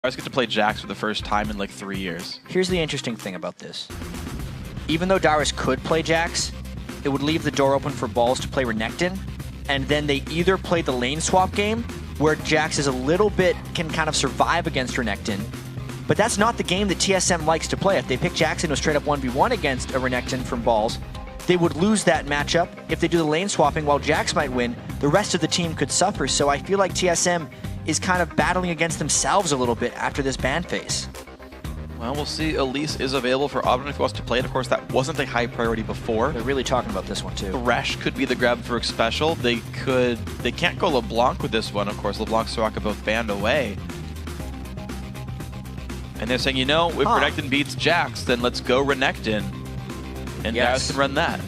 Darius get to play Jax for the first time in like 3 years. Here's the interesting thing about this. Even though Darius could play Jax, it would leave the door open for Balls to play Renekton, and then they either play the lane swap game, where Jax is a little bit, can kind of survive against Renekton, but that's not the game that TSM likes to play. If they pick Jax into a straight up 1v1 against a Renekton from Balls, they would lose that matchup. If they do the lane swapping while Jax might win, the rest of the team could suffer. So I feel like TSM is kind of battling against themselves a little bit after this ban phase. Well, we'll see. Elise is available for Aubin if he wants to play it. Of course, that wasn't a high priority before. They're really talking about this one too. Thresh could be the grab for special. They can't go LeBlanc with this one. Of course, LeBlanc and Soraka both banned away. And they're saying, you know, if Renekton beats Jax, then let's go Renekton. And Darius can run that.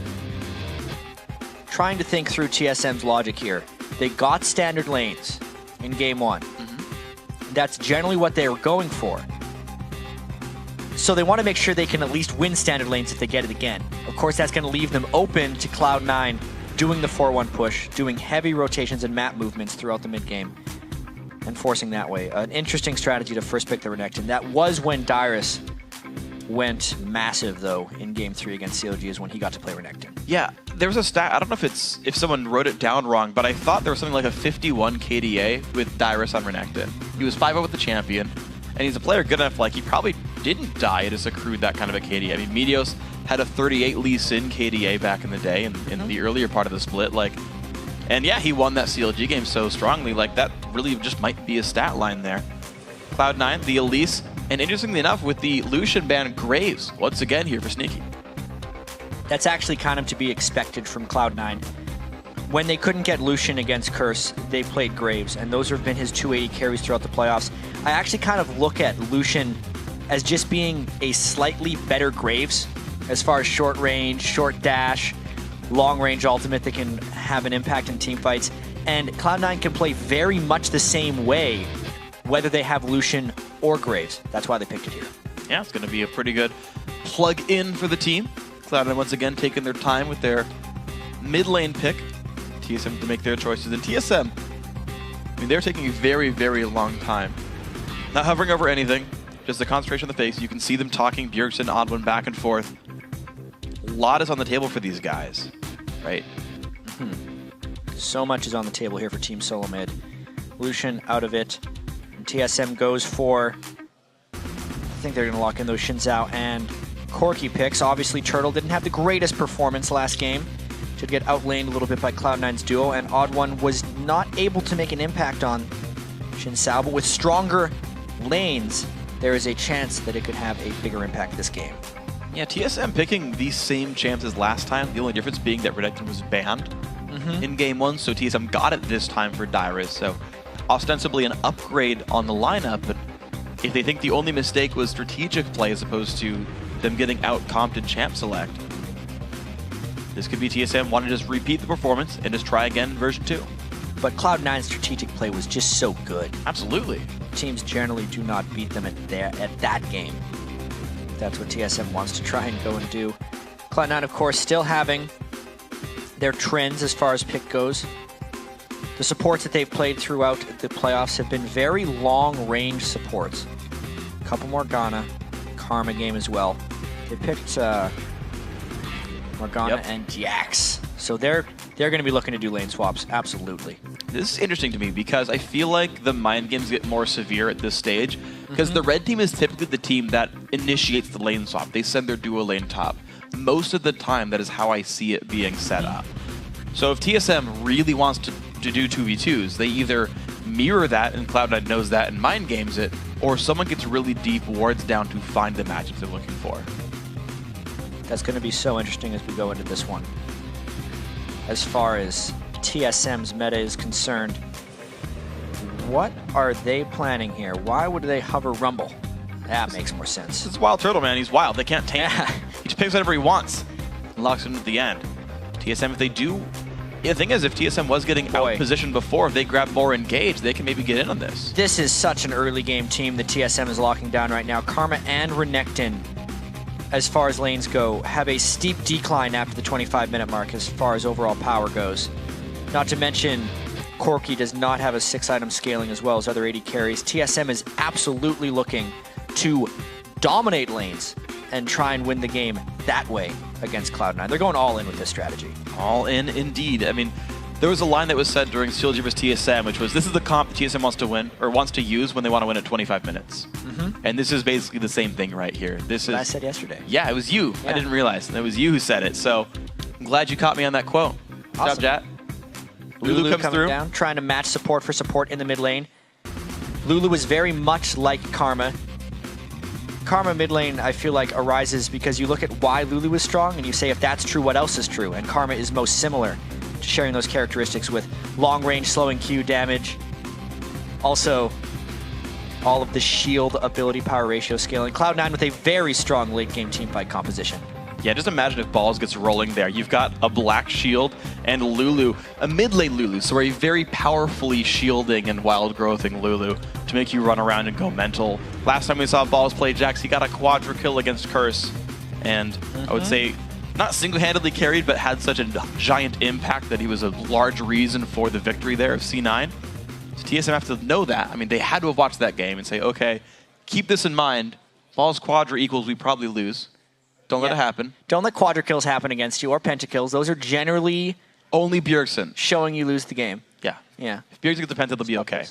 Trying to think through TSM's logic here. They got standard lanes in game one. That's generally what they were going for. So they want to make sure they can at least win standard lanes if they get it again. Of course, that's going to leave them open to Cloud9 doing the 4-1 push, doing heavy rotations and map movements throughout the mid game, and forcing that way. An interesting strategy to first pick the Renekton. That was when Darius went massive, though, in Game 3 against COG, is when he got to play Renekton. Yeah, there was a stat, I don't know if someone wrote it down wrong, but I thought there was something like a 51 KDA with Darius on Renekton. He was 5-0 with the champion, and he's a player good enough, like, he probably didn't die, it has accrued that kind of a KDA. I mean, Meteos had a 38 Lee Sin KDA back in the day, in the earlier part of the split, like, and yeah, he won that CLG game so strongly, like, that really just might be a stat line there. Cloud9, the Elise, and interestingly enough, with the Lucian ban, Graves, once again here for Sneaky. That's actually kind of to be expected from Cloud9. When they couldn't get Lucian against Curse, they played Graves, and those have been his 280 carries throughout the playoffs. I actually kind of look at Lucian as just being a slightly better Graves as far as short range, short dash, long range ultimate that can have an impact in team fights. And Cloud9 can play very much the same way, whether they have Lucian or Graves. That's why they picked it here. Yeah, it's going to be a pretty good plug-in for the team. Cloud9 once again taking their time with their mid lane pick. TSM to make their choices. And TSM, I mean, they're taking a very, very long time. Not hovering over anything, just the concentration on the face. You can see them talking, Bjergsen, Oddwin back and forth. A lot is on the table for these guys, right? So much is on the table here for Team SoloMid. Lucian out of it. And TSM goes for, I think they're going to lock in those Xin Zhao and Corki picks. Obviously, Turtle didn't have the greatest performance last game. Should get outlaned a little bit by Cloud9's duo, and Odd1 was not able to make an impact on Xin Zhao, but with stronger lanes, there is a chance that it could have a bigger impact this game. Yeah, TSM picking these same champs as last time, the only difference being that Renekton was banned in game 1, so TSM got it this time for Darius, so ostensibly an upgrade on the lineup, but if they think the only mistake was strategic play as opposed to them getting out-comped in champ select, this could be TSM wanting to just repeat the performance and just try again in version 2. But Cloud9's strategic play was just so good. Absolutely. Teams generally do not beat them at that game. That's what TSM wants to try and go and do. Cloud9, of course, still having their trends as far as pick goes. The supports that they've played throughout the playoffs have been very long-range supports. A couple Morgana, Karma game as well. They picked Morgana and Jax. So they're going to be looking to do lane swaps, absolutely. This is interesting to me because I feel like the mind games get more severe at this stage because the red team is typically the team that initiates the lane swap. They send their duo lane top. Most of the time, that is how I see it being set up. So if TSM really wants to do 2v2s, they either mirror that and Cloud9 knows that and mind games it, or someone gets really deep wards down to find the matchups they're looking for. That's going to be so interesting as we go into this one. As far as TSM's meta is concerned, what are they planning here? Why would they hover Rumble? That makes more sense. It's Wild Turtle, man. He's wild. They can't tame him. He just picks whatever he wants and locks him at the end. TSM, if they do... Yeah, the thing is, if TSM was getting out-positioned before, if they grab more engaged, they can maybe get in on this. This is such an early game team that TSM is locking down right now. Karma and Renekton, as far as lanes go, have a steep decline after the 25-minute mark as far as overall power goes. Not to mention, Corki does not have a 6-item scaling as well as other AD carries. TSM is absolutely looking to dominate lanes and try and win the game that way against Cloud9. They're going all in with this strategy. All in, indeed. I mean, there was a line that was said during CLG vs TSM, which was, this is the comp TSM wants to win, or wants to use when they want to win at 25 minutes. And this is basically the same thing right here. This is. I said yesterday. Yeah, it was you. Yeah. I didn't realize. It was you who said it. So I'm glad you caught me on that quote. Good job, Jat. Lulu comes coming through. down, trying to match support for support in the mid lane. Lulu is very much like Karma. Karma mid lane, I feel like, arises because you look at why Lulu is strong and you say, if that's true, what else is true? And Karma is most similar to sharing those characteristics with long range, slowing Q damage. Also, all of the shield ability power ratio scaling. Cloud9 with a very strong late game teamfight composition. Yeah, just imagine if Balls gets rolling there. You've got a black shield and Lulu, a mid lane Lulu, so a very powerfully shielding and wild growthing Lulu to make you run around and go mental. Last time we saw Balls play Jax, he got a quadra kill against Curse, and I would say not single-handedly carried, but had such a giant impact that he was a large reason for the victory there of C9. So TSM have to know that. I mean, they had to have watched that game and say, okay, keep this in mind. Balls quadra equals we probably lose. Don't let it happen. Don't let quadra kills happen against you or pentakills. Those are generally only Bjergsen showing you lose the game. Yeah. Yeah. If Bjergsen gets the penta, it'll be okay.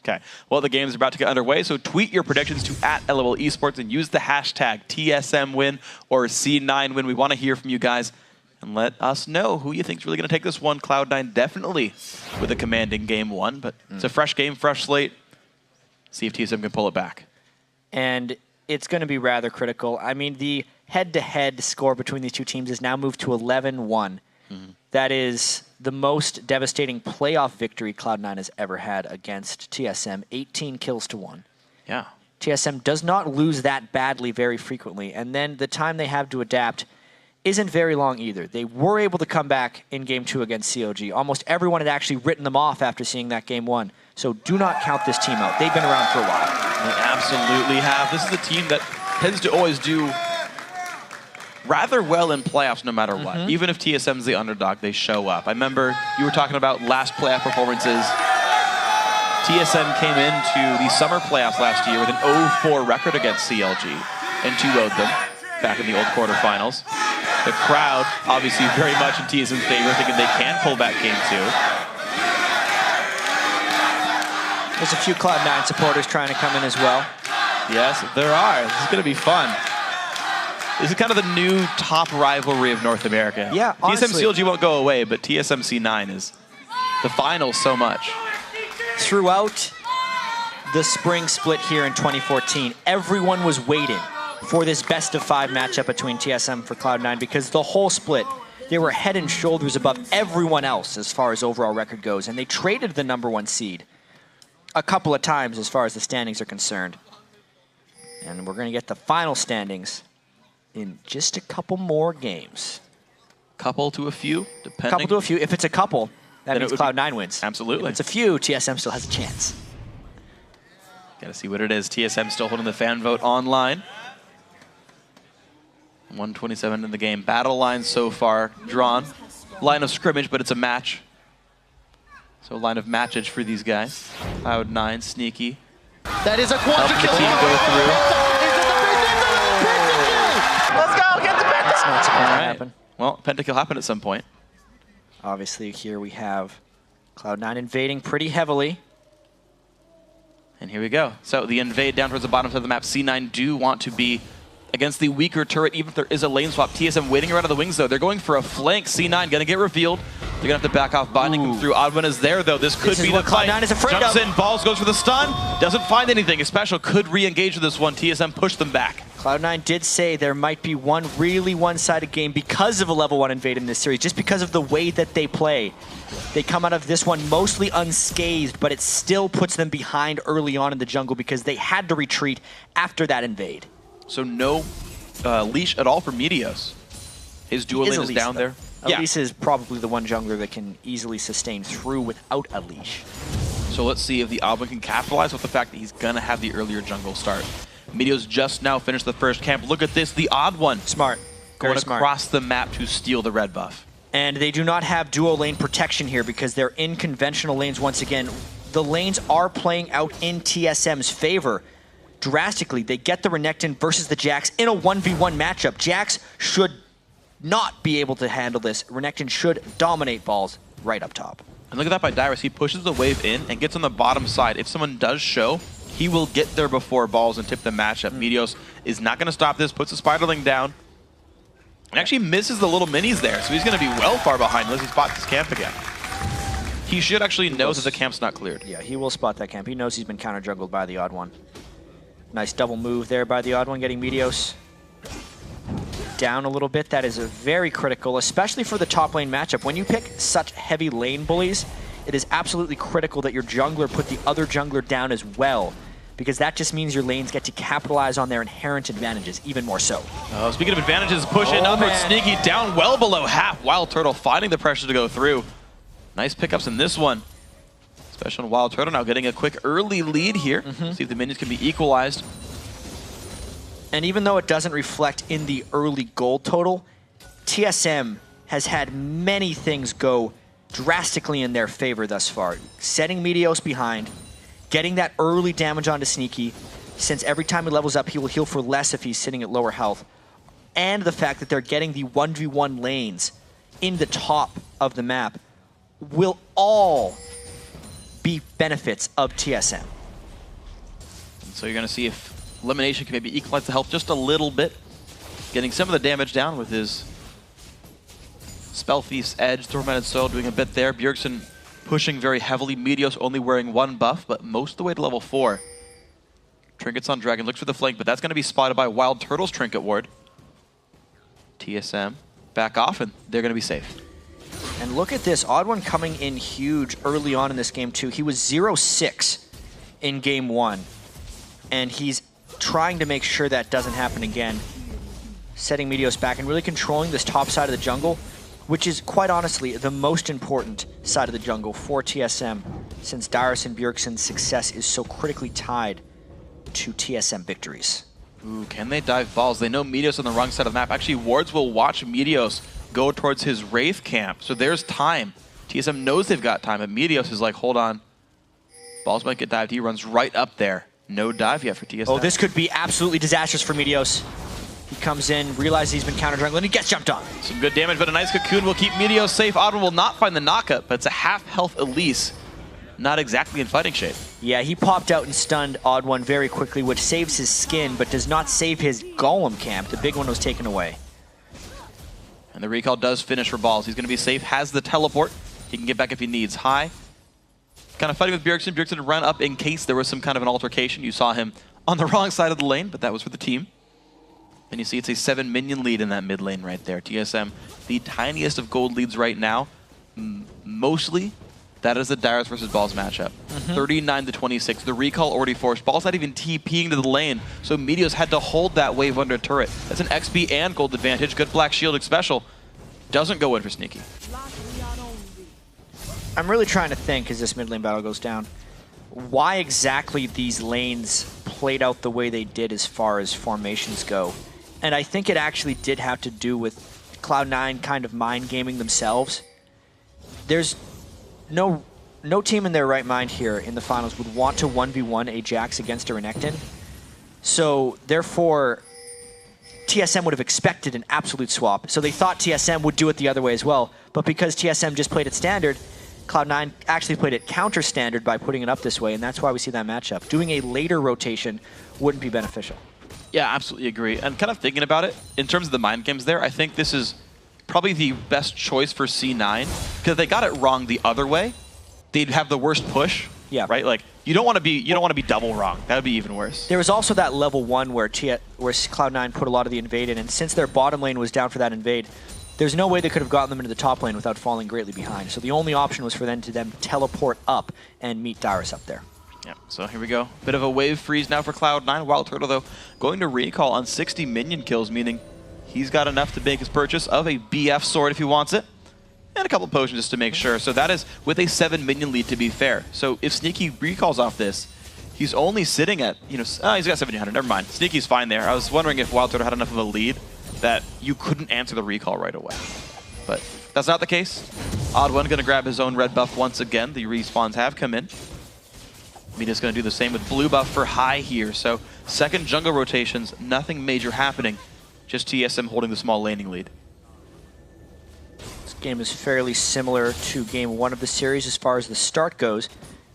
Okay. Well, the game is about to get underway, so tweet your predictions to @LOL Esports and use the hashtag TSMWin or C9Win. We want to hear from you guys. And let us know who you think is really going to take this one. Cloud9 definitely with a commanding game one, but it's a fresh game, fresh slate. See if TSM can pull it back. And it's going to be rather critical. I mean, the head-to-head score between these two teams has now moved to 11-1. That is the most devastating playoff victory Cloud9 has ever had against TSM, 18 kills to 1. Yeah. TSM does not lose that badly very frequently, and then the time they have to adapt isn't very long either. They were able to come back in Game 2 against COG. Almost everyone had actually written them off after seeing that Game 1. So do not count this team out. They've been around for a while. They absolutely have. This is a team that tends to always do rather well in playoffs no matter what. Even if TSM's the underdog, they show up. I remember you were talking about last playoff performances. TSM came into the summer playoffs last year with an 0-4 record against CLG and 2-0'd them back in the old quarterfinals. The crowd, obviously very much in TSM's favor, thinking they can pull back Game 2. There's a few Cloud9 supporters trying to come in as well. Yes, there are. This is going to be fun. This is kind of the new top rivalry of North America. Yeah, honestly. TSM CLG won't go away, but TSM C9 is the finals so much. Throughout the spring split here in 2014, everyone was waiting for this best-of-5 matchup between TSM for Cloud9 because the whole split, they were head and shoulders above everyone else as far as overall record goes, and they traded the #1 seed a couple of times as far as the standings are concerned. And we're going to get the final standings in just a couple more games. Couple to a few, depending. Couple to a few. If it's a couple, that Then means Cloud9 wins. Absolutely. If it's a few, TSM still has a chance. Got to see what it is. TSM still holding the fan vote online. 127 in the game. Battle line so far drawn. Line of scrimmage, but it's a match. So a line of matchage for these guys. Cloud9, sneaky. That is a quadra Helping the kill. team go through. Let's go, get the penta. That's not supposed to All right. happen. Well, pentakill happened at some point. Obviously, here we have Cloud9 invading pretty heavily. And here we go. So the invade down towards the bottom of the map. C9 do want to be against the weaker turret, even if there is a lane swap. TSM waiting around the wings, though. They're going for a flank. C9 going to get revealed. They're going to have to back off. Binding them through. Oddman is there, though. This could be the fight. Cloud9 is afraid Jumps of. in, Balls goes for the stun. Doesn't find anything. His special could re-engage with this one. TSM pushed them back. Cloud9 did say there might be one really one-sided game because of a level 1 invade in this series, just because of the way that they play. They come out of this one mostly unscathed, but it still puts them behind early on in the jungle because they had to retreat after that invade. So no leash at all for Meteos. His dual lane is Elise, down though. there. Elise is probably the one jungler that can easily sustain through without a leash. So let's see if the Oblin can capitalize with the fact that he's going to have the earlier jungle start. Meteos just now finished the first camp. Look at this, the odd one. Smart. Going Very smart. across the map to steal the red buff. And they do not have duo lane protection here because they're in conventional lanes once again. The lanes are playing out in TSM's favor drastically. They get the Renekton versus the Jax in a 1v1 matchup. Jax should not be able to handle this. Renekton should dominate balls right up top. And look at that by Dyrus. He pushes the wave in and gets on the bottom side. If someone does show, he will get there before balls and tip the matchup. Meteos is not going to stop this, puts the Spiderling down, and actually misses the little minis there. So he's going to be well far behind unless he spots his camp again. He should actually know that the camp's not cleared. Yeah, he will spot that camp. He knows he's been counter-juggled by the Odd One. Nice double move there by the Odd One, getting Meteos down a little bit. That is very critical, especially for the top lane matchup. When you pick such heavy lane bullies, it is absolutely critical that your jungler put the other jungler down as well, because that just means your lanes get to capitalize on their inherent advantages even more so. Speaking of advantages, pushing up with Sneaky down well below half. Wild Turtle finding the pressure to go through. Nice pickups in this one. Especially on Wild Turtle now getting a quick early lead here. See if the minions can be equalized. And even though it doesn't reflect in the early gold total, TSM has had many things go drastically in their favor thus far. Setting Meteos behind, getting that early damage onto Sneaky, since every time he levels up, he will heal for less if he's sitting at lower health. And the fact that they're getting the 1v1 lanes in the top of the map will all be benefits of TSM. And so you're going to see if Elimination can maybe equalize the health just a little bit. Getting some of the damage down with his Spell Thief's Edge, Tormented Soul doing a bit there. Bjergsen pushing very heavily. Meteos only wearing one buff, but most of the way to level 4. Trinkets on Dragon, looks for the flank, but that's going to be spotted by Wild Turtle's Trinket Ward. TSM back off, and they're going to be safe. And look at this, Odd One coming in huge early on in this game too. He was 0-6 in game 1, and he's trying to make sure that doesn't happen again. Setting Meteos back and really controlling this top side of the jungle, which is quite honestly the most important side of the jungle for TSM, since Dyrus and Bjergsen's success is so critically tied to TSM victories. Ooh, can they dive balls? They know Meteos on the wrong side of the map. Actually, Wards will watch Meteos go towards his Wraith camp, so there's time. TSM knows they've got time, but Meteos is like, hold on. Balls might get dived. He runs right up there. No dive yet for TSM. Oh, this could be absolutely disastrous for Meteos. He comes in, realizes he's been counter-jungling, and he gets jumped on. Some good damage, but a nice cocoon will keep Meteos safe. Odd One will not find the knockup, but it's a half-health Elise. Not exactly in fighting shape. Yeah, he popped out and stunned Odd One very quickly, which saves his skin, but does not save his Golem camp. The big one was taken away. And the recall does finish for balls. He's going to be safe, has the teleport. He can get back if he needs. High. Kind of fighting with Bjergsen. Bjergsen ran up in case there was some kind of an altercation. You saw him on the wrong side of the lane, but that was for the team. And you see it's a 7 minion lead in that mid lane right there. TSM, the tiniest of gold leads right now. Mostly, that is the Dyrus versus Balls matchup. 39-26. The recall already forced. Balls not even TPing to the lane, so Meteos had to hold that wave under a turret. That's an XP and gold advantage. Good Black Shielded special. Doesn't go in for Sneaky. I'm really trying to think as this mid lane battle goes down, why exactly these lanes played out the way they did as far as formations go. And I think it actually did have to do with Cloud9 kind of mind gaming themselves. There's no team in their right mind here in the finals would want to 1v1 a Jax against a Renekton. So therefore, TSM would have expected an absolute swap. So they thought TSM would do it the other way as well. But because TSM just played it standard, Cloud9 actually played it counter standard by putting it up this way, and that's why we see that matchup. Doing a later rotation wouldn't be beneficial. Yeah, absolutely agree. And kind of thinking about it, in terms of the mind games there, I think this is probably the best choice for C9, because if they got it wrong the other way, they'd have the worst push. Yeah. Right? Like you don't want to be double wrong. That would be even worse. There was also that level 1 where Cloud9 put a lot of the invade in, and since their bottom lane was down for that invade, there's no way they could have gotten them into the top lane without falling greatly behind. So the only option was for them to teleport up and meet Dyrus up there. Yeah, so here we go. Bit of a wave freeze now for Cloud9. Wild Turtle, though, going to recall on 60 minion kills, meaning he's got enough to make his purchase of a BF sword if he wants it, and a couple potions just to make sure. So that is with a 7 minion lead, to be fair. So if Sneaky recalls off this, he's only sitting at, he's got 1700. Never mind. Sneaky's fine there. I was wondering if Wild Turtle had enough of a lead that you couldn't answer the recall right away. But That's not the case. Odd1 going to grab his own red buff once again. The respawns have come in. Mita's going to do the same with blue buff for high here. So second jungle rotations, nothing major happening. Just TSM holding the small laning lead. This game is fairly similar to game 1 of the series as far as the start goes,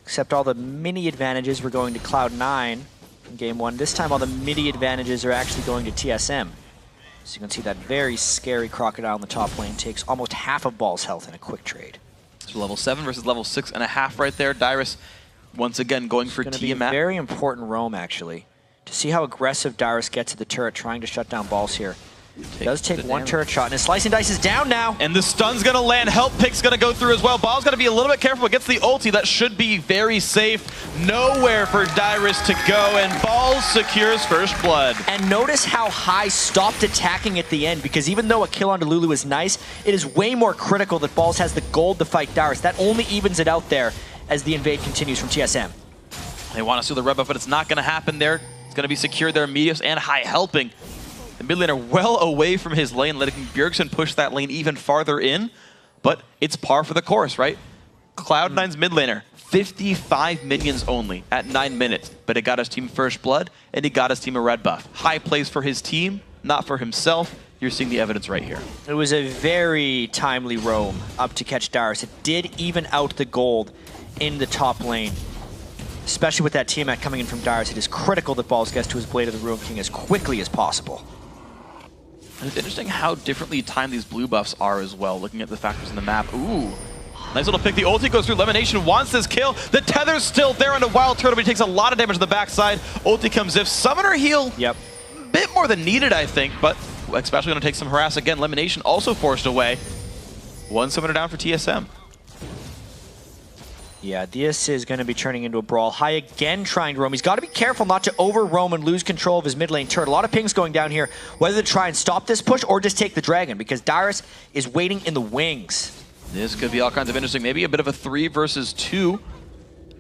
except all the mini advantages were going to Cloud9 in game 1. This time all the mini advantages are actually going to TSM. So you can see that very scary Crocodile in the top lane takes almost half of Ball's health in a quick trade. So level 7 versus level 6.5 right there. Dyrus once again going for Tiamat. Be a very important roam, actually. To see how aggressive Dyrus gets to the turret, trying to shut down Balls here. Does take one turret shot, and his Slice and Dice is down now. And the stun's going to land. Help Pick's going to go through as well. Ball's got to be a little bit careful. Gets the ulti. That should be very safe. Nowhere for Dyrus to go, and Balls secures first blood. And notice how High stopped attacking at the end, because even though a kill onto Lulu is nice, it is way more critical that Balls has the gold to fight Dyrus. That only evens it out there as the invade continues from TSM. They want to steal the red buff, but it's not going to happen there. It's going to be secured there. Meteos and High helping. The mid laner well away from his lane, letting Bjergsen push that lane even farther in. But it's par for the course, right? Cloud9's mid laner, 55 minions only at 9 minutes. But it got his team first blood, and he got his team a red buff. High plays for his team, not for himself. You're seeing the evidence right here. It was a very timely roam up to catch Dyrus. It did even out the gold in the top lane. Especially with that Tiamat coming in from Dyrus, it is critical that Balls gets to his Blade of the Ruin King as quickly as possible. And it's interesting how differently timed these blue buffs are as well, looking at the factors in the map. Ooh, nice little pick. The ulti goes through. Lemonation wants this kill. The tether's still there on a Wild Turtle, but he takes a lot of damage on the backside. Ulti comes if. Summoner heal, yep. Bit more than needed, I think, but especially going to take some harass again. Lemonation also forced away. One summoner down for TSM. Yeah, this is going to be turning into a brawl. High again trying to roam. He's got to be careful not to over-roam and lose control of his mid lane turret. A lot of pings going down here, whether to try and stop this push or just take the dragon, because Dyrus is waiting in the wings. This could be all kinds of interesting. Maybe a bit of a 3 versus 2.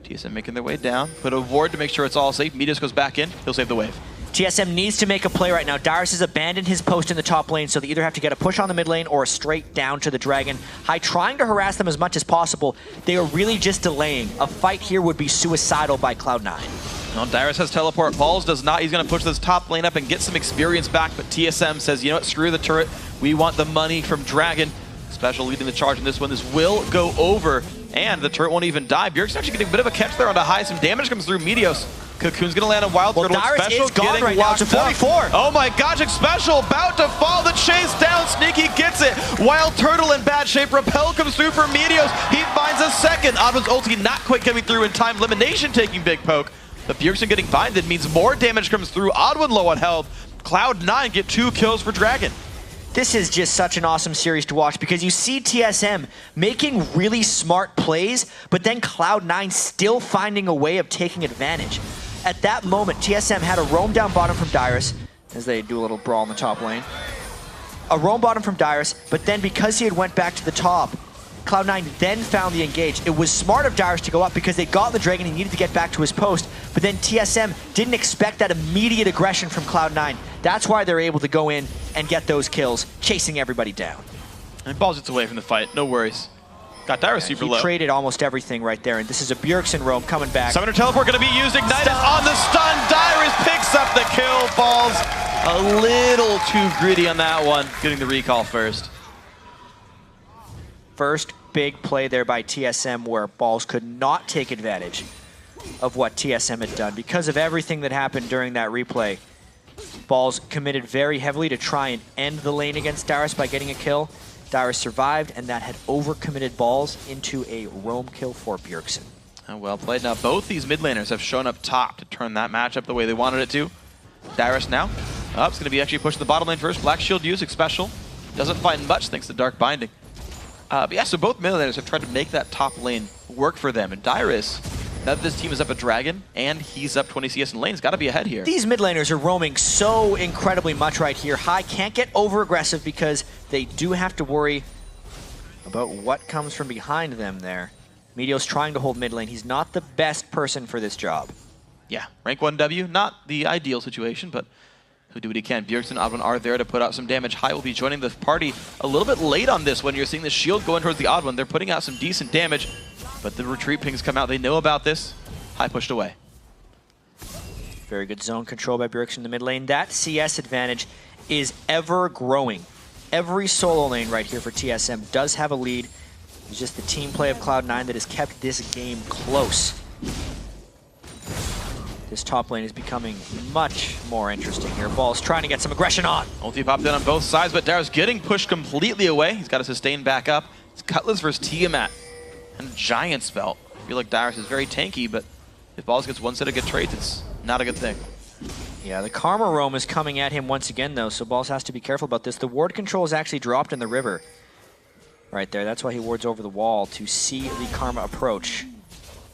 TSM making their way down. Put a ward to make sure it's all safe. Meteos goes back in. He'll save the wave. TSM needs to make a play right now. Dyrus has abandoned his post in the top lane, so they either have to get a push on the mid lane or a straight down to the dragon. High trying to harass them as much as possible. They are really just delaying. A fight here would be suicidal by Cloud9. Well, Dyrus has teleport. Balls does not. He's going to push this top lane up and get some experience back, but TSM says, you know what, screw the turret. We want the money from Dragon. Special leading the charge in this one. This will go over, and the turret won't even die. Bjergsen's actually getting a bit of a catch there onto High. Some damage comes through. Meteos. Cocoon's gonna land a Wild Turtle. Dyrus Special is gone right now to 44. Oh my gosh, Special about to fall. The chase down. Sneaky gets it. Wild Turtle in bad shape. Repel comes through for Meteos. He finds a second. Odd1's ulti not quite coming through in time. Elimination taking big poke. But Bjergsen getting binded means more damage comes through. Odd1 low on health. Cloud9 get 2 kills for Dragon. This is just such an awesome series to watch because you see TSM making really smart plays, but then Cloud9 still finding a way of taking advantage. At that moment, TSM had a roam down bottom from Dyrus, as they do a little brawl in the top lane. A roam bottom from Dyrus, but then because he had went back to the top, Cloud9 then found the engage. It was smart of Dyrus to go up because they got the Dragon, he needed to get back to his post, but then TSM didn't expect that immediate aggression from Cloud9. That's why they're able to go in and get those kills, chasing everybody down. And Balls gets away from the fight, no worries. Got Dyrus super low. He traded almost everything right there, and this is a Bjergsen roam coming back. Summoner Teleport going to be used. Ignite is on the stun. Dyrus picks up the kill. Balls a little too greedy on that one, getting the recall first. First big play there by TSM where Balls could not take advantage of what TSM had done. Because of everything that happened during that replay, Balls committed very heavily to try and end the lane against Dyrus by getting a kill. Dyrus survived, and that had overcommitted Balls into a roam kill for Bjergsen. Well played. Now both these mid laners have shown up top to turn that matchup the way they wanted it to. Dyrus now up. It's going to be actually pushing the bottom lane first. Black Shield using special. Doesn't find much thanks to Dark Binding. But yeah, so both mid laners have tried to make that top lane work for them. And Dyrus, now that this team is up a Dragon and he's up 20 CS in lane, he's got to be ahead here. These mid laners are roaming so incredibly much right here. High can't get over aggressive because they do have to worry about what comes from behind them there. Meteos trying to hold mid lane. He's not the best person for this job. Yeah, rank 1 W, not the ideal situation, but He'll do what he can. Bjergsen and Oddone are there to put out some damage. High will be joining the party a little bit late on this when you're seeing the shield going towards the Oddone. They're putting out some decent damage, but the retreat pings come out. They know about this. High pushed away. Very good zone control by Bjergsen in the mid lane. That CS advantage is ever growing. Every solo lane right here for TSM does have a lead. It's just the team play of Cloud9 that has kept this game close. This top lane is becoming much more interesting here. Ball's trying to get some aggression on. Ulti popped in on both sides, but Darius getting pushed completely away. He's got to sustain back up. It's Cutlass versus Tiamat and Giant Spell. I feel like Darius is very tanky, but if Balls gets one set of good trades, it's not a good thing. Yeah, the Karma Roam is coming at him once again, though, so Balls has to be careful about this. The ward control is actually dropped in the river. Right there, that's why he wards over the wall to see the Karma approach.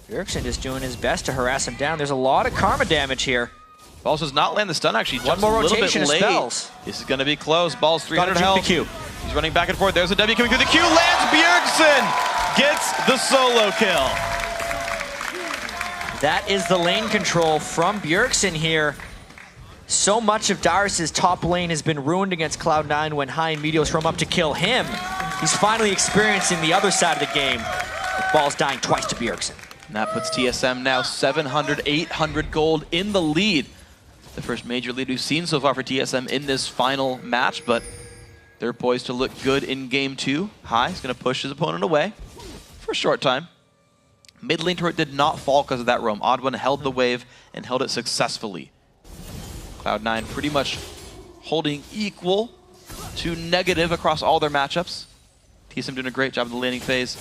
Bjergsen is doing his best to harass him down. There's a lot of Karma damage here. Balls does not land the stun, actually. One more rotation of late. spells. This is going to be close. Balls 300 health. The Q. He's running back and forth. There's a W coming through the Q. Lands Bjergsen! Gets the solo kill. That is the lane control from Bjergsen here. So much of Darius' top lane has been ruined against Cloud9 when High and Meteos roam up to kill him. He's finally experiencing the other side of the game. With Balls dying twice to Bjergsen. And that puts TSM now 700, 800 gold in the lead. The first major lead we've seen so far for TSM in this final match, but they're poised to look good in game 2. High is going to push his opponent away for a short time. Mid lane turret did not fall because of that roam. Oddone held the wave and held it successfully. Cloud9 pretty much holding equal to negative across all their matchups. TSM doing a great job in the laning phase.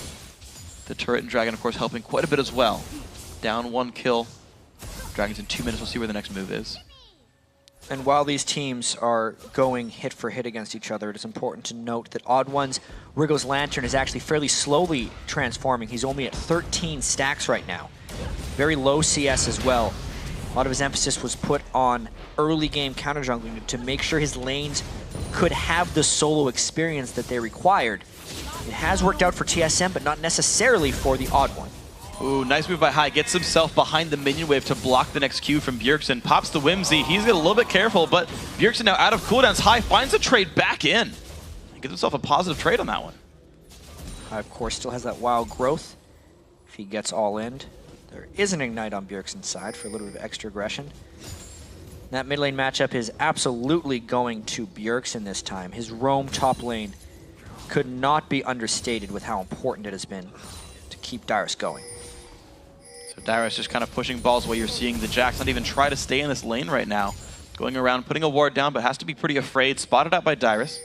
The turret and Dragon, of course, helping quite a bit as well. Down 1 kill. Dragon's in 2 minutes. We'll see where the next move is. And while these teams are going hit for hit against each other, it is important to note that Odd1's Wriggle's Lantern is actually fairly slowly transforming. He's only at 13 stacks right now. Very low CS as well. A lot of his emphasis was put on early game counter jungling to make sure his lanes could have the solo experience that they required. It has worked out for TSM, but not necessarily for the Odd1. Ooh, nice move by High. Gets himself behind the minion wave to block the next Q from Bjergsen. Pops the Whimsy. He's getting a little bit careful, but Bjergsen now out of cooldowns. High finds a trade back in. He gives himself a positive trade on that one. High, of course, still has that wild growth. If he gets all in, there is an Ignite on Bjergsen's side for a little bit of extra aggression. That mid lane matchup is absolutely going to Bjergsen this time. His roam top lane could not be understated with how important it has been to keep Darius going. So Darius just kind of pushing balls while you're seeing the Jax not even try to stay in this lane right now. Going around, putting a ward down, but has to be pretty afraid. Spotted out by Darius.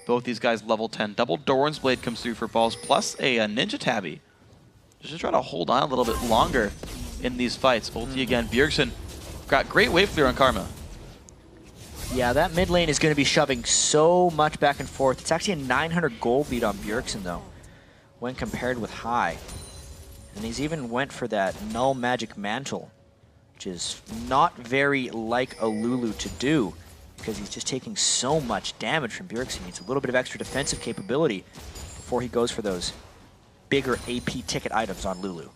Both these guys level 10. Double Doran's Blade comes through for balls, plus a Ninja Tabby. Just to try to hold on a little bit longer in these fights. Ulti again. Bjergsen got great wave clear on Karma. Yeah, that mid lane is going to be shoving so much back and forth. It's actually a 900 gold lead on Bjergsen, though, when compared with High. And he's even went for that Null Magic Mantle, which is not very like a Lulu to do, because he's just taking so much damage from Bjergsen. He needs a little bit of extra defensive capability before he goes for those bigger AP ticket items on Lulu.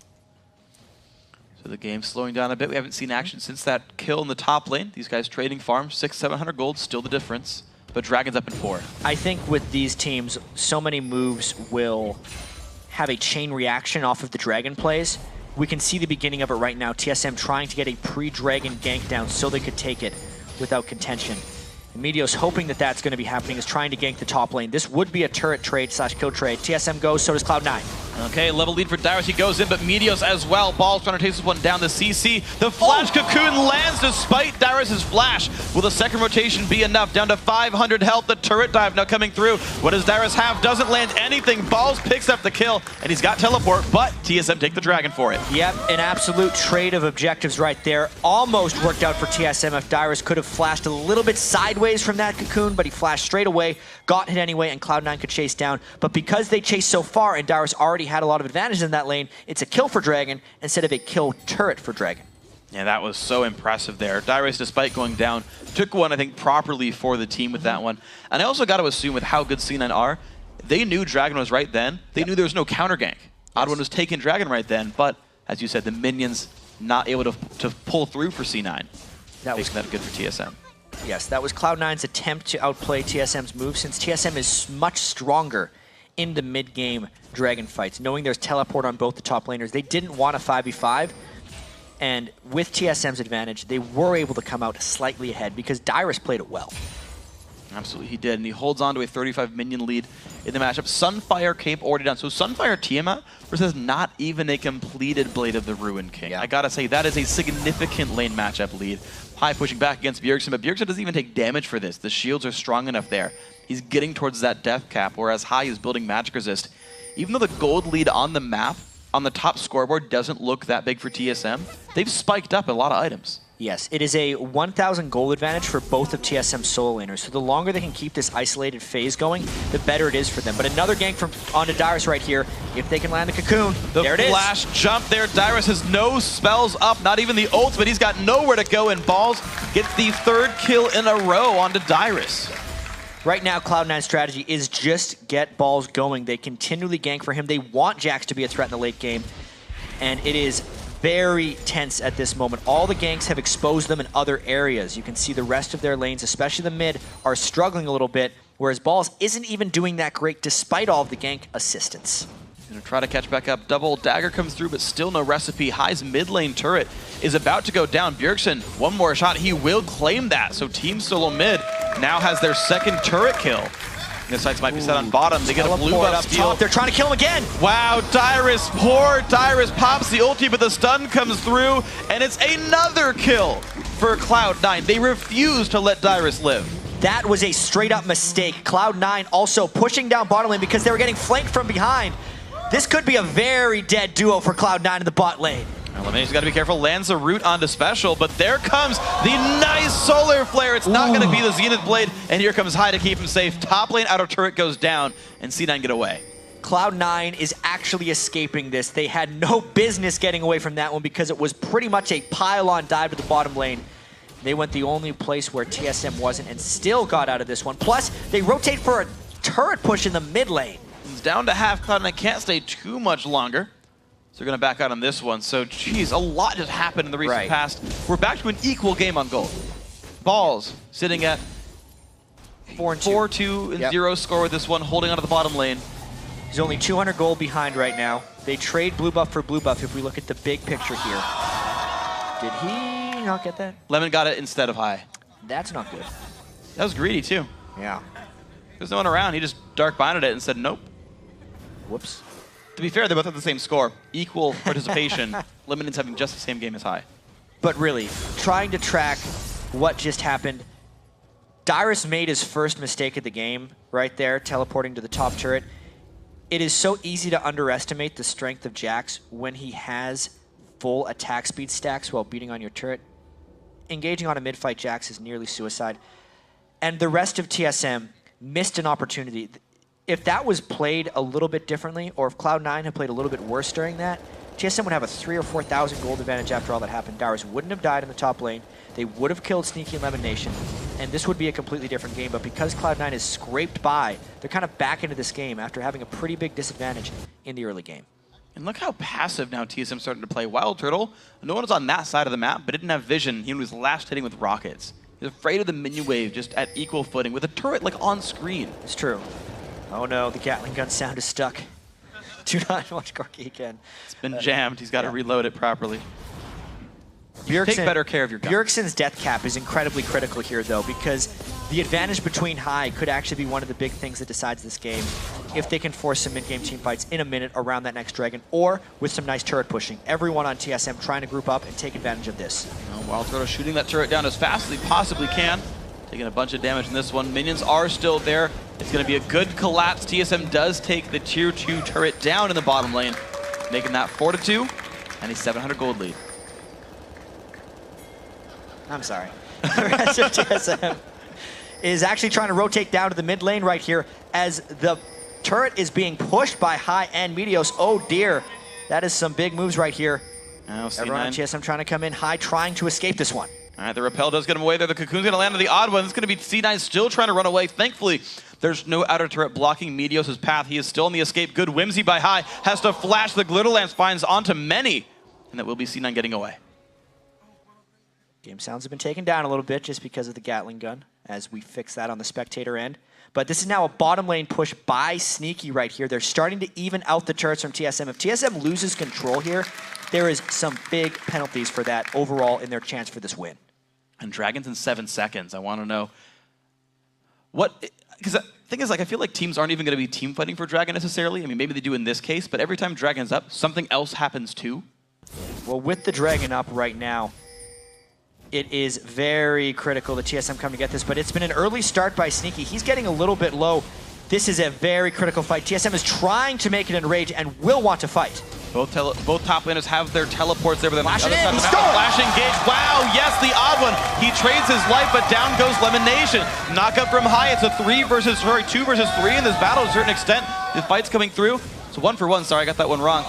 So the game's slowing down a bit. We haven't seen action since that kill in the top lane. These guys trading farms, 600-700 gold, still the difference. But Dragon's up in 4. I think with these teams, so many moves will have a chain reaction off of the Dragon plays. We can see the beginning of it right now. TSM trying to get a pre-Dragon gank down so they could take it without contention. And Meteos, hoping that that's going to be happening, is trying to gank the top lane. This would be a turret trade / kill trade. TSM goes, so does Cloud9. Okay, level lead for Darius. He goes in, but Meteos as well. Balls trying to take this one down. The CC. The flash cocoon lands despite Darius' flash. Will the second rotation be enough? Down to 500 health. The turret dive now coming through. What does Darius have? Doesn't land anything. Balls picks up the kill, and he's got teleport, but TSM take the Dragon for it. Yep, an absolute trade of objectives right there. Almost worked out for TSM if Darius could have flashed a little bit sideways from that cocoon, but he flashed straight away, got hit anyway, and Cloud9 could chase down. But because they chased so far and Darius already had a lot of advantage in that lane, it's a kill for Dragon instead of a kill turret for Dragon. Yeah, that was so impressive there. Darius, despite going down, took one, I think, properly for the team with that one. And I also got to assume with how good C9 are, they knew Dragon was right then. They knew there was no counter gank. Oddone was taking Dragon right then, but as you said, the minions not able to pull through for C9. That was good for TSM. Yes, that was Cloud9's attempt to outplay TSM's move, since TSM is much stronger in the mid-game Dragon fights. Knowing there's teleport on both the top laners, they didn't want a 5v5, and with TSM's advantage, they were able to come out slightly ahead because Dyrus played it well. Absolutely, he did, and he holds on to a 35 minion lead in the matchup. Sunfire Cape already done. So Sunfire Tiamat versus not even a completed Blade of the Ruin King. Yeah. I gotta say, that is a significant lane matchup lead. High pushing back against Bjergsen, but Bjergsen doesn't even take damage for this. The shields are strong enough there. He's getting towards that death cap, whereas High is building magic resist. Even though the gold lead on the map, on the top scoreboard, doesn't look that big for TSM, they've spiked up a lot of items. Yes, it is a 1,000 gold advantage for both of TSM's solo laners. So the longer they can keep this isolated phase going, the better it is for them. But another gank from onto Dyrus right here. If they can land the cocoon, there it is. The flash jump there. Dyrus has no spells up, not even the ult, but he's got nowhere to go, and Balls gets the 3rd kill in a row onto Dyrus. Right now, Cloud9's strategy is just get Balls going. They continually gank for him. They want Jax to be a threat in the late game, and it is very tense at this moment. All the ganks have exposed them in other areas. You can see the rest of their lanes, especially the mid, are struggling a little bit, whereas Balls isn't even doing that great despite all of the gank assistance. Gonna try to catch back up. Double dagger comes through, but still no recipe. High's mid lane turret is about to go down. Bjergsen, one more shot. He will claim that. So Team SoloMid now has their 2nd turret kill. The sights might be set on bottom. They get a blue buff steal. They're trying to kill him again. Wow, Dyrus, poor Dyrus pops the ulti, but the stun comes through, and it's another kill for Cloud9. They refuse to let Dyrus live. That was a straight-up mistake. Cloud9 also pushing down bottom lane because they were getting flanked from behind. This could be a very dead duo for Cloud9 in the bot lane. Elimination's got to be careful. Lands a root onto special, but there comes the nice solar flare. It's not going to be the Zenith Blade, and here comes High to keep him safe. Top lane outer turret goes down, and C9 get away. Cloud9 is actually escaping this. They had no business getting away from that one because it was pretty much a pile-on dive to the bottom lane. They went the only place where TSM wasn't and still got out of this one. Plus, they rotate for a turret push in the mid lane. It's down to half. Cloud9 can't stay too much longer. So they're going to back out on this one. So, geez, a lot just happened in the recent past. We're back to an equal game on gold. Balls sitting at 4-2 and 0 score with this one, holding onto the bottom lane. He's only 200 gold behind right now. They trade blue buff for blue buff if we look at the big picture here. Did he not get that? Lemon got it instead of High. That's not good. That was greedy, too. Yeah. There's no one around. He just dark binded it and said, nope. Whoops. To be fair, they both have the same score. Equal participation. Lemon's having just the same game as High. But really, trying to track what just happened, Dyrus made his first mistake of the game right there, teleporting to the top turret. It is so easy to underestimate the strength of Jax when he has full attack speed stacks while beating on your turret. Engaging on a mid-fight Jax is nearly suicide. And the rest of TSM missed an opportunity. If that was played a little bit differently, or if Cloud9 had played a little bit worse during that, TSM would have a 3,000 or 4,000 gold advantage after all that happened. Dyrus wouldn't have died in the top lane. They would have killed Sneaky and Lemon Nation, and this would be a completely different game. But because Cloud9 is scraped by, they're kind of back into this game after having a pretty big disadvantage in the early game. And look how passive now TSM's starting to play. Wild Turtle, no one was on that side of the map, but didn't have vision. He was last hitting with rockets. He's afraid of the minion wave just at equal footing with a turret like on screen. It's true. Oh no, the Gatling gun sound is stuck. Do not watch Gorky again. It's been jammed. He's got to reload it properly. Take better care of your gun. Bjergsen's death cap is incredibly critical here, though, because the advantage between High could actually be one of the big things that decides this game if they can force some mid-game team fights in a minute around that next dragon, or with some nice turret pushing. Everyone on TSM trying to group up and take advantage of this. Wild Turtle shooting that turret down as fast as he possibly can. Taking a bunch of damage in this one. Minions are still there. It's going to be a good collapse. TSM does take the tier 2 turret down in the bottom lane, making that 4-2 and a 700 gold lead. I'm sorry. The rest of TSM is actually trying to rotate down to the mid lane right here as the turret is being pushed by High and Meteos. Oh dear, that is some big moves right here. Everyone on TSM trying to come in. High trying to escape this one. All right, the repel does get him away there. The cocoon's going to land on the odd one. It's going to be C9 still trying to run away. Thankfully, there's no outer turret blocking Meteos' path. He is still in the escape. Good whimsy by High. Has to flash the Glitterlance finds onto many. And that will be C9 getting away. Game sounds have been taken down a little bit just because of the Gatling gun, as we fix that on the spectator end. But this is now a bottom lane push by Sneaky right here. They're starting to even out the turrets from TSM. If TSM loses control here, there is some big penalties for that overall in their chance for this win. And Dragons in 7 seconds. I want to know what, because the thing is, like, I feel like teams aren't even going to be team fighting for Dragon necessarily. I mean, maybe they do in this case, but every time Dragon's up, something else happens too. Well, with the Dragon up right now, it is very critical that TSM come to get this, but it's been an early start by Sneaky. He's getting a little bit low. This is a very critical fight. TSM is trying to make it in rage and will want to fight. Both top laners have their teleports there, but then Flash the other it side in, of the he map, stole it! flash engage. Wow, yes, the odd one. He trades his life, but down goes Lemonation. Knock up from high. It's a 2 versus 3 in this battle to a certain extent. The fight's coming through. So 1 for 1. Sorry, I got that one wrong.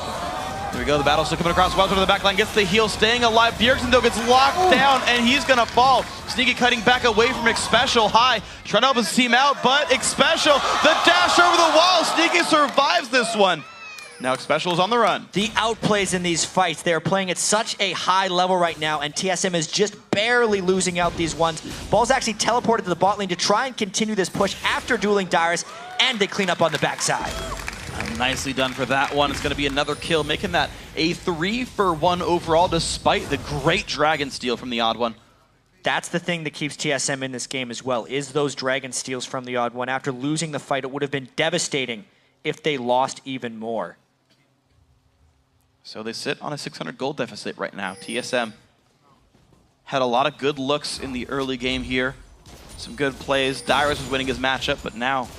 Here we go, the battle's still coming across. Welter to the back line, gets the heal, staying alive. Bjergsen, though, gets locked down, and he's gonna fall. Sneaky cutting back away from Xpecial high, trying to help his team out, but Xpecial, the dash over the wall. Sneaky survives this one. Now Xpecial is on the run. The outplays in these fights, they're playing at such a high level right now, and TSM is just barely losing out these ones. Ball's actually teleported to the bot lane to try and continue this push after dueling Dyrus, and they clean up on the backside. Nicely done for that one. It's going to be another kill, making that a 3 for 1 overall, despite the great Dragon steal from the Odd One. That's the thing that keeps TSM in this game as well, is those Dragon steals from the Odd One. After losing the fight, it would have been devastating if they lost even more. So they sit on a 600 gold deficit right now. TSM had a lot of good looks in the early game here. Some good plays. Dyrus was winning his matchup, but now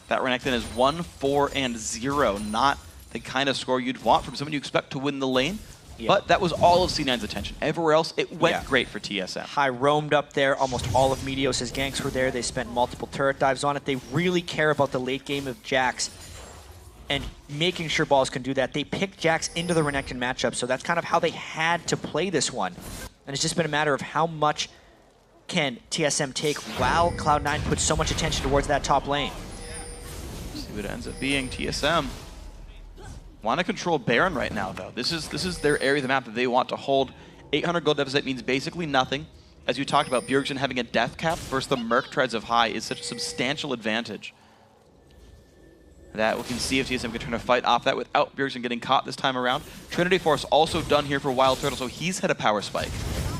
that Renekton is 1-4-0, not the kind of score you'd want from someone you expect to win the lane. Yeah. But that was all of C9's attention. Everywhere else, it went great for TSM. High roamed up there. Almost all of Meteos' ganks were there. They spent multiple turret dives on it. They really care about the late game of Jax and making sure balls can do that. They picked Jax into the Renekton matchup, so that's kind of how they had to play this one. And it's just been a matter of how much can TSM take while Cloud9 puts so much attention towards that top lane. See what it ends up being. TSM want to control Baron right now, though. This is their area of the map that they want to hold. 800 gold deficit means basically nothing. As you talked about, Bjergsen having a death cap versus the Merc Treads of High is such a substantial advantage that we can see if TSM can turn a fight off that without Bjergsen getting caught this time around. Trinity Force also done here for Wild Turtle, so he's hit a power spike.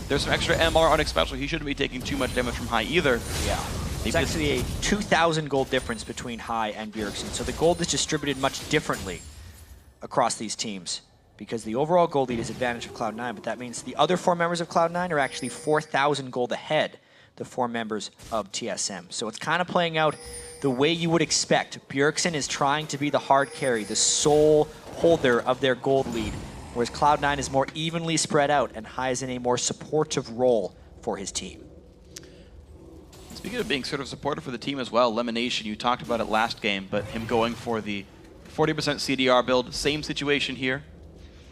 There's some extra MR on Xpecial. He shouldn't be taking too much damage from High either. Yeah. It's actually a 2,000 gold difference between High and Bjergsen, so the gold is distributed much differently across these teams because the overall gold lead is advantage of Cloud9, but that means the other 4 members of Cloud9 are actually 4,000 gold ahead the 4 members of TSM. So it's kind of playing out the way you would expect. Bjergsen is trying to be the hard carry, the sole holder of their gold lead, whereas Cloud9 is more evenly spread out and High is in a more supportive role for his team. Speaking of being sort of supportive for the team as well, Lemonation, you talked about it last game, but him going for the 40% CDR build, same situation here.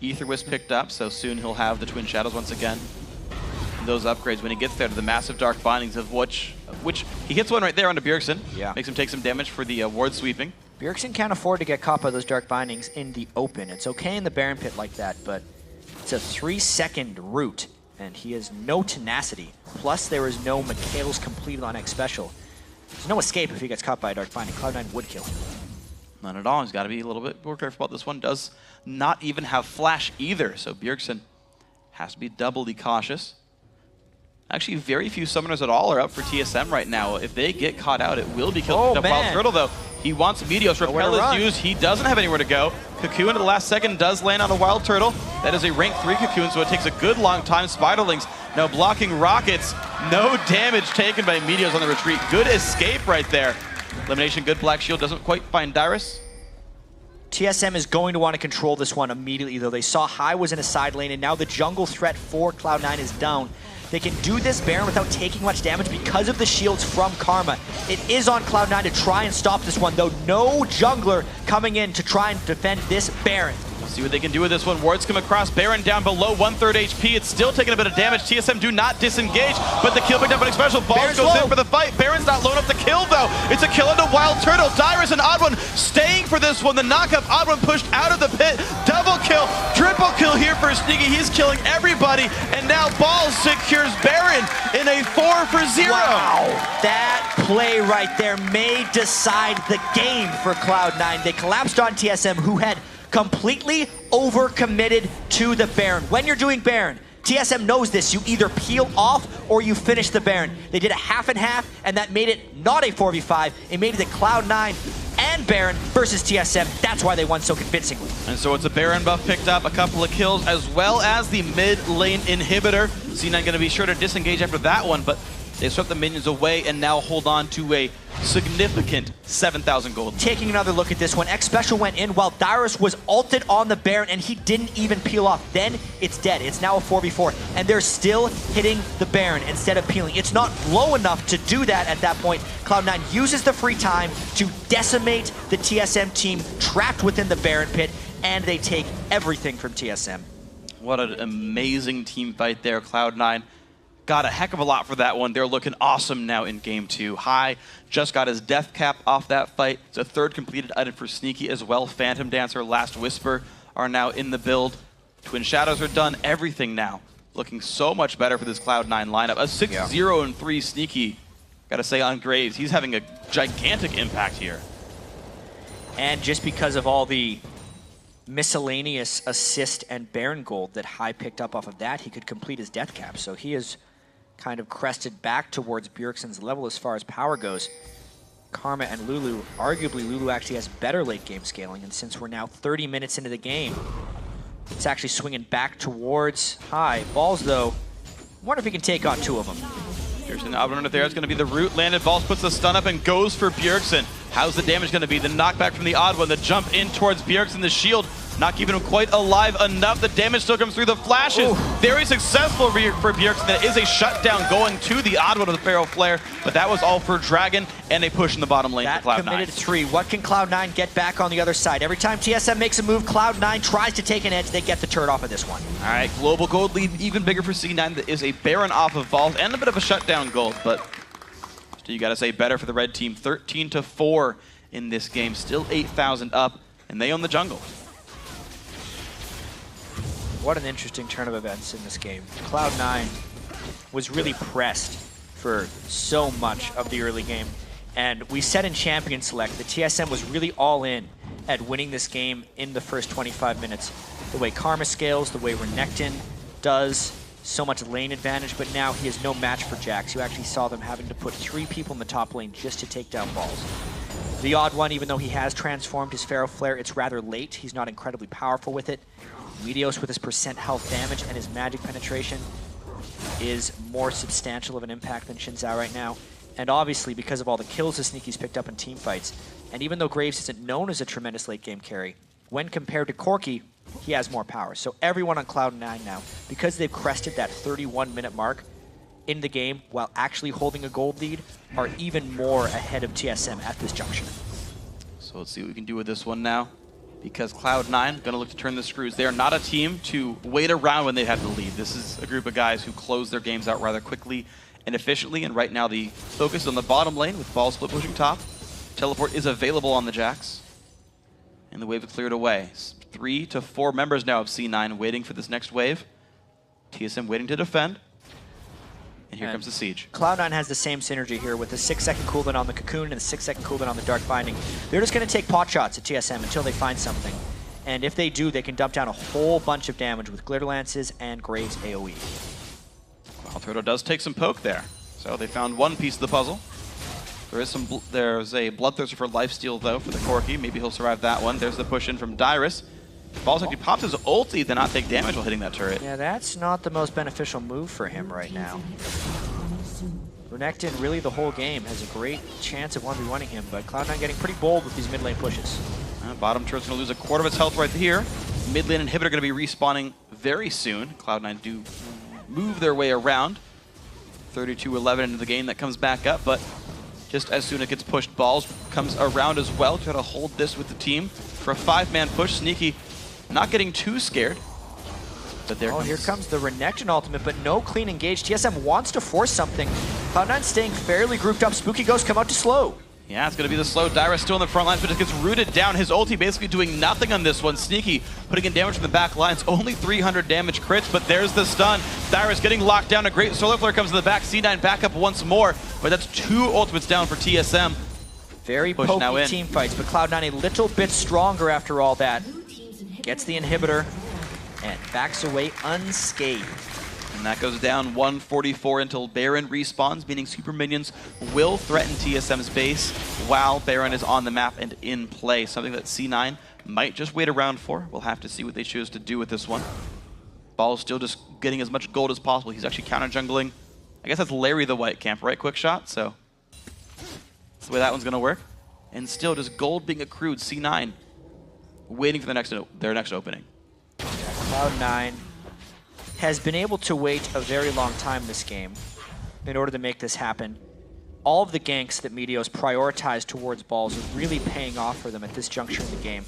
Aether Wisp picked up, so soon he'll have the Twin Shadows once again. And those upgrades when he gets there to the massive Dark Bindings, of which he hits one right there onto Bjergsen. Yeah. Makes him take some damage for the ward sweeping. Bjergsen can't afford to get caught by those Dark Bindings in the open. It's okay in the Baron Pit like that, but it's a 3-second route, and he has no tenacity. Plus, there is no Mikhail's completed on Xpecial. There's no escape if he gets caught by a Dark Binding. Cloud9 would kill him. None at all. He's got to be a little bit more careful about this one. Does not even have flash either, so Bjergsen has to be doubly cautious. Actually, very few summoners at all are up for TSM right now. If they get caught out, it will be killed. Wild Turtle, though, he wants Meteos. Repel is used. He doesn't have anywhere to go. Cocoon at the last second does land on a Wild Turtle. That is a rank 3 Cocoon, so it takes a good long time. Spiderlings now blocking rockets. No damage taken by Meteos on the retreat. Good escape right there. Elimination, good Black Shield. Doesn't quite find Dyrus. TSM is going to want to control this one immediately, though. They saw High was in a side lane, and now the jungle threat for Cloud9 is down. They can do this Baron without taking much damage because of the shields from Karma. It is on Cloud9 to try and stop this one, though. No jungler coming in to try and defend this Baron. See what they can do with this one. Wards come across. Baron down below 1/3 HP. It's still taking a bit of damage. TSM do not disengage, but the kill picked up an special. Balls goes in for the fight. Baron's not low enough to kill, though. It's a kill into Wild Turtle. Dyrus and Odd1 staying for this one. The knockup. Odd1 pushed out of the pit. Double kill. Triple kill here for Sneaky. He's killing everybody. And now Balls secures Baron in a 4-for-0. Wow. That play right there may decide the game for Cloud9. They collapsed on TSM, who had completely overcommitted to the Baron. When you're doing Baron, TSM knows this. You either peel off or you finish the Baron. They did a half and half, and that made it not a 4v5. It made it a Cloud9 and Baron versus TSM. That's why they won so convincingly. And so it's a Baron buff picked up, a couple of kills, as well as the mid lane inhibitor. C9 going to be sure to disengage after that one, but they swept the minions away and now hold on to a significant 7,000 gold. Taking another look at this one, X Special went in while Dyrus was ulted on the Baron and he didn't even peel off. Then it's dead. It's now a 4v4 and they're still hitting the Baron instead of peeling. It's not low enough to do that at that point. Cloud9 uses the free time to decimate the TSM team trapped within the Baron pit, and they take everything from TSM. What an amazing team fight there. Cloud9 got a heck of a lot for that one. They're looking awesome now in game 2. High just got his death cap off that fight. It's a 3rd completed item for Sneaky as well. Phantom Dancer, Last Whisper are now in the build. Twin Shadows are done. Everything now looking so much better for this Cloud9 lineup. A 6-0-3 Sneaky, gotta say, on Graves. He's having a gigantic impact here. And just because of all the miscellaneous assist and Baron gold that High picked up off of that, he could complete his death cap. So he is kind of crested back towards Bjergsen's level as far as power goes. Karma and Lulu, arguably Lulu actually has better late game scaling, and since we're now 30 minutes into the game, it's actually swinging back towards High. Balls though, I wonder if he can take on 2 of them. Here's an Odd1 there. It's going to be the root landed. Balls puts the stun up and goes for Bjergsen. How's the damage going to be? The knockback from the Odd1, the jump in towards Bjergsen, the shield not keeping him quite alive enough. The damage still comes through the flashes. Ooh. Very successful for Bjergsen. That is a shutdown going to the Odd1 with a Pharaoh Flare, but that was all for Dragon and a push in the bottom lane for Cloud9. That committed 3. What can Cloud9 get back on the other side? Every time TSM makes a move, Cloud9 tries to take an edge. They get the turret off of this one. All right, global gold lead even bigger for C9. That is a Baron off of Balls and a bit of a shutdown gold, but still you got to say better for the red team. 13-4 in this game. Still 8,000 up, and they own the jungle. What an interesting turn of events in this game. Cloud9 was really pressed for so much of the early game. And we said in Champion Select that TSM was really all in at winning this game in the first 25 minutes. The way Karma scales, the way Renekton does, so much lane advantage, but now he has no match for Jax. You actually saw them having to put 3 people in the top lane just to take down Balls. The Odd1, even though he has transformed his Pharaoh Flare, it's rather late. He's not incredibly powerful with it. Meteos with his % health damage and his magic penetration is more substantial of an impact than Xin Zhao right now. And obviously, because of all the kills the Sneaky's picked up in team fights, and even though Graves isn't known as a tremendous late game carry, when compared to Corki, he has more power. So everyone on Cloud9 now, because they've crested that 31-minute mark in the game while actually holding a gold lead, are even more ahead of TSM at this juncture. So let's see what we can do with this one now, because Cloud9 going to look to turn the screws. They are not a team to wait around when they have the lead. This is a group of guys who close their games out rather quickly and efficiently, and right now the focus is on the bottom lane with Ball split pushing top. Teleport is available on the Jax, and the wave is cleared away. 3 to 4 members now of C9 waiting for this next wave. TSM waiting to defend. And here comes the siege. Cloud9 has the same synergy here with the 6-second cooldown on the Cocoon and the 6-second cooldown on the Dark Binding. They're just going to take pot shots at TSM until they find something. And if they do, they can dump down a whole bunch of damage with Glitter Lances and Graves AoE. Well, Turtle does take some poke there. So they found one piece of the puzzle. There's a Bloodthirster for lifesteal, though, for the Corki. Maybe he'll survive that one. There's the push in from Dyrus. Balls actually pops his ulti to not take damage while hitting that turret. Yeah, that's not the most beneficial move for him right now. Renekton, really the whole game, has a great chance of 1v1ing him, but Cloud9 getting pretty bold with these mid lane pushes. Bottom turret's going to lose a quarter of its health right here. Mid lane inhibitor going to be respawning very soon. Cloud9 do move their way around. 32-11 into the game, that comes back up, but just as soon as it gets pushed, Balls comes around as well. Try to hold this with the team for a 5-man push. Sneaky not getting too scared. But there here comes the Renekton ultimate, but no clean engage. TSM wants to force something. Cloud9 staying fairly grouped up. Spooky Ghost come out to slow. Yeah, it's going to be the slow. Dyrus still in the front lines, but it gets rooted down. His ulti basically doing nothing on this one. Sneaky putting in damage from the back lines. Only 300 damage crits, but there's the stun. Dyrus getting locked down. A great solar flare comes to the back. C9 back up once more, but that's 2 ultimates down for TSM. Very pokey team fights, but Cloud9 a little bit stronger after all that. Gets the inhibitor and backs away unscathed. And that goes down 144 until Baron respawns, meaning super minions will threaten TSM's base while Baron is on the map and in play. Something that C9 might just wait around for. We'll have to see what they choose to do with this one. Ball's still just getting as much gold as possible. He's actually counter jungling. I guess that's Larry the White Camp, right? Quick shot, so that's the way that one's gonna work. And still just gold being accrued. C9 waiting for their next opening. Cloud9 has been able to wait a very long time this game in order to make this happen. All of the ganks that Meteos prioritized towards balls are really paying off for them at this juncture in the game.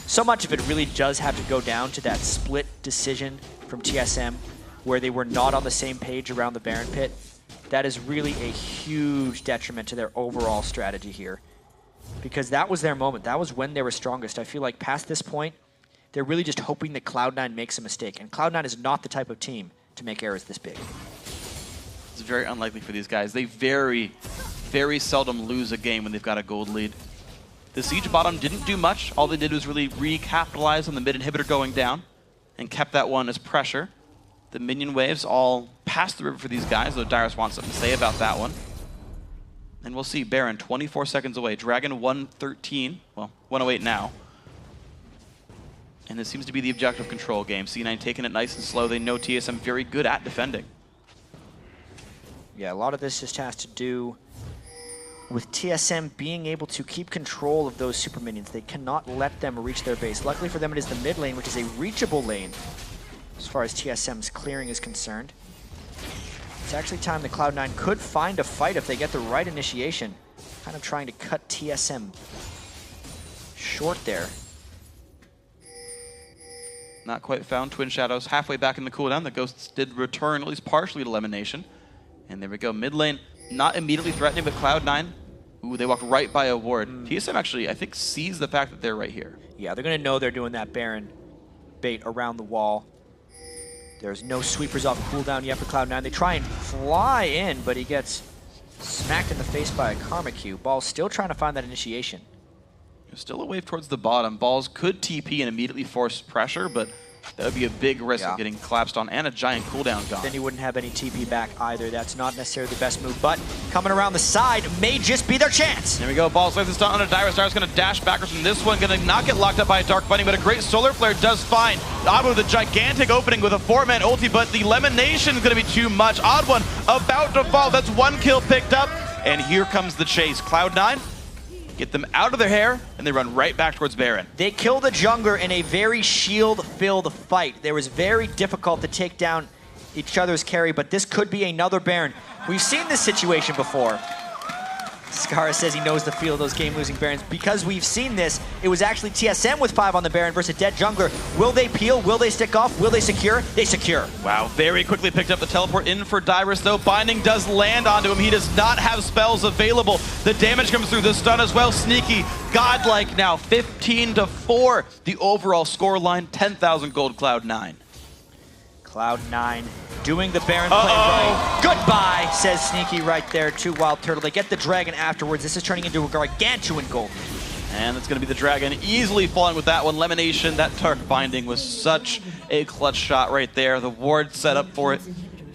So much of it really does have to go down to that split decision from TSM where they were not on the same page around the Baron pit. That is really a huge detriment to their overall strategy here because that was their moment. That was when they were strongest. I feel like past this point, they're really just hoping that Cloud9 makes a mistake. And Cloud9 is not the type of team to make errors this big. It's very unlikely for these guys. They very, very seldom lose a game when they've got a gold lead. The Siege bottom didn't do much. All they did was really recapitalize on the mid inhibitor going down and kept that one as pressure. The minion waves all passed the river for these guys, though Dyrus wants something to say about that one. And we'll see Baron 24 seconds away. Dragon 113, well, 108 now. And this seems to be the objective control game. C9 taking it nice and slow. They know TSM very good at defending. Yeah, a lot of this just has to do with TSM being able to keep control of those super minions. They cannot let them reach their base. Luckily for them, it is the mid lane, which is a reachable lane as far as TSM's clearing is concerned. It's actually time that Cloud9 could find a fight if they get the right initiation. Kind of trying to cut TSM short there. Not quite found. Twin Shadows halfway back in the cooldown. The Ghosts did return, at least partially, to elimination. And there we go. Mid lane, not immediately threatening, but Cloud9, ooh, they walked right by a ward. TSM actually, I think, sees the fact that they're right here. Yeah, they're going to know they're doing that Baron bait around the wall. There's no sweepers off cooldown yet for Cloud9. They try and fly in, but he gets smacked in the face by a Karma Q. Ball's still trying to find that initiation. There's still a wave towards the bottom. Balls could TP and immediately force pressure, but that would be a big risk of getting collapsed on and a giant cooldown gone. Then he wouldn't have any TP back either. That's not necessarily the best move, but coming around the side may just be their chance. There we go. Balls like the stun on a Dyrus. Dyrus going to dash backwards from this one. Going to not get locked up by a Dark Bunny, but a great solar flare does fine. Odd with a gigantic opening with a 4-man ulti, but the elimination is going to be too much. Odd one about to fall. That's 1 kill picked up, and here comes the chase. Cloud9 get them out of their hair, and they run right back towards Baron. They kill the jungler in a very shield-filled fight. It was very difficult to take down each other's carry, but this could be another Baron. We've seen this situation before. Skara says he knows the feel of those game-losing Barons. Because we've seen this, it was actually TSM with 5 on the Baron versus a dead jungler. Will they peel? Will they stick off? Will they secure? They secure. Wow, very quickly picked up the teleport in for Dyrus, though. Binding does land onto him. He does not have spells available. The damage comes through. The stun as well. Sneaky, godlike now. 15-4. The overall score line, 10,000 gold, Cloud9. Cloud9 doing the Baron play right. Goodbye, says Sneaky right there to Wild Turtle. They get the Dragon afterwards. This is turning into a gargantuan gold. And it's going to be the Dragon easily falling with that one. Elimination, that Dark Binding was such a clutch shot right there. The ward set up for it,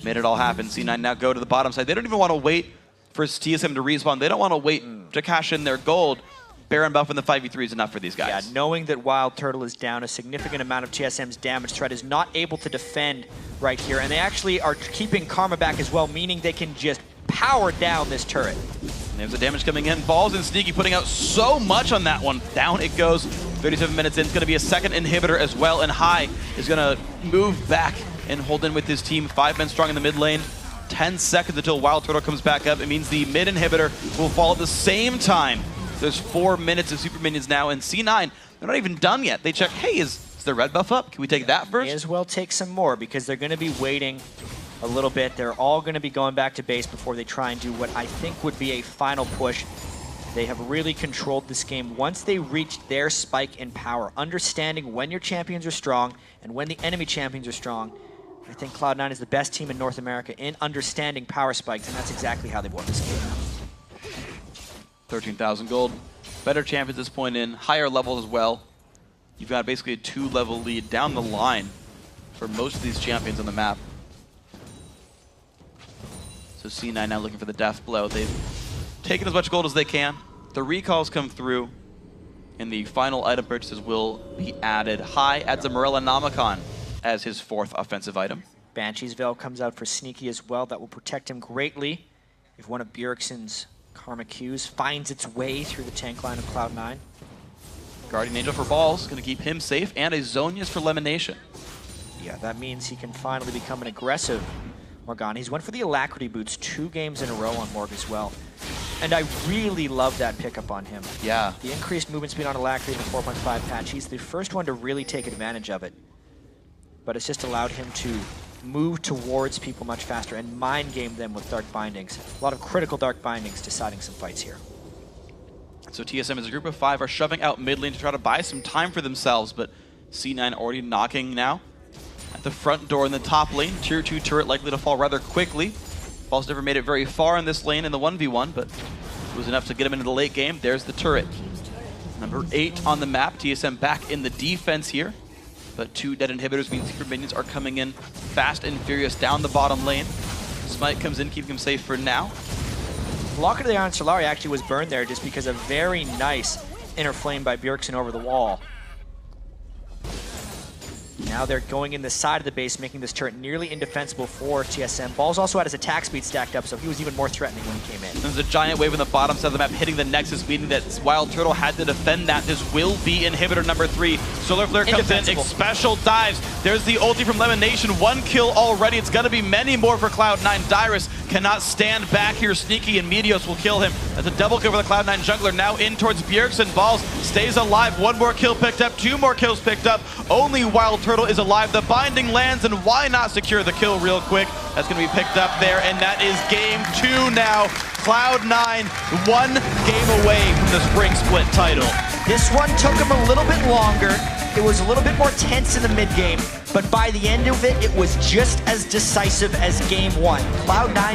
made it all happen. C9 now go to the bottom side. They don't even want to wait for TSM to respawn. They don't want to wait to cash in their gold. Baron buff in the 5v3 is enough for these guys. Yeah, knowing that Wild Turtle is down, a significant amount of TSM's damage threat is not able to defend right here. And they actually are keeping Karma back as well, meaning they can just power down this turret. And there's the damage coming in. Balls and Sneaky putting out so much on that one. Down it goes. 37 minutes in. It's going to be a second inhibitor as well. And High is going to move back and hold in with his team. 5 men strong in the mid lane. 10 seconds until Wild Turtle comes back up. It means the mid inhibitor will fall at the same time. There's 4 minutes of super minions now, and C9, they're not even done yet. They check, hey, is Is the red buff up? Can we take that first? May as well take some more because they're going to be waiting a little bit. They're all going to be going back to base before they try and do what I think would be a final push. They have really controlled this game once they reached their spike in power. Understanding when your champions are strong and when the enemy champions are strong. I think Cloud9 is the best team in North America in understanding power spikes, and that's exactly how they've won this game. 13,000 gold. Better champions at this point in, higher levels as well. You've got basically a 2-level lead down the line for most of these champions on the map. So C9 now looking for the death blow. They've taken as much gold as they can. The recalls come through, and the final item purchases will be added. High adds a Morella Namicon as his 4th offensive item. Banshee's Veil comes out for Sneaky as well. That will protect him greatly if one of Bjergsen's Karma Qs finds its way through the tank line of Cloud9. Guardian Angel for Balls, going to keep him safe, and a Zhonya's for Elimination. Yeah, that means he can finally become an aggressive Morgana. He's went for the Alacrity boots 2 games in a row on Morg as well. And I really love that pickup on him. Yeah. The increased movement speed on Alacrity in the 4.5 patch, he's the first one to really take advantage of it. But it's just allowed him to move towards people much faster and mind game them with Dark Bindings. A lot of critical Dark Bindings deciding some fights here. So TSM as a group of 5 are shoving out mid lane to try to buy some time for themselves, but C9 already knocking now at the front door in the top lane. Tier 2 turret likely to fall rather quickly. Ball's never made it very far in this lane in the 1v1, but it was enough to get him into the late game. There's the turret. Number 8 on the map. TSM back in the defense here. But 2 dead inhibitors means secret minions are coming in fast and furious down the bottom lane. Smite comes in, keeping him safe for now. Locket of the Iron Solari actually was burned there just because of very nice inner flame by Bjergsen over the wall. Now they're going in the side of the base, making this turret nearly indefensible for TSM. Ball's also had his attack speed stacked up, so he was even more threatening when he came in. There's a giant wave on the bottom side of the map hitting the Nexus, meaning that Wild Turtle had to defend that. This will be inhibitor number 3. Solar Flare comes in, special dives. There's the ulti from Lemonation. 1 kill already. It's going to be many more for Cloud9. Dyrus cannot stand back here. Sneaky and Meteos will kill him. That's a double kill for the Cloud9 jungler. Now in towards Bjergsen. Balls stays alive. 1 more kill picked up. 2 more kills picked up. Only Wild Turtle is alive. The binding lands, and why not secure the kill real quick? That's going to be picked up there, and that is game 2 now. Cloud9 1 game away from the Spring Split title. This one took him a little bit longer. It was a little bit more tense in the mid game, but by the end of it, it was just as decisive as game 1. Cloud9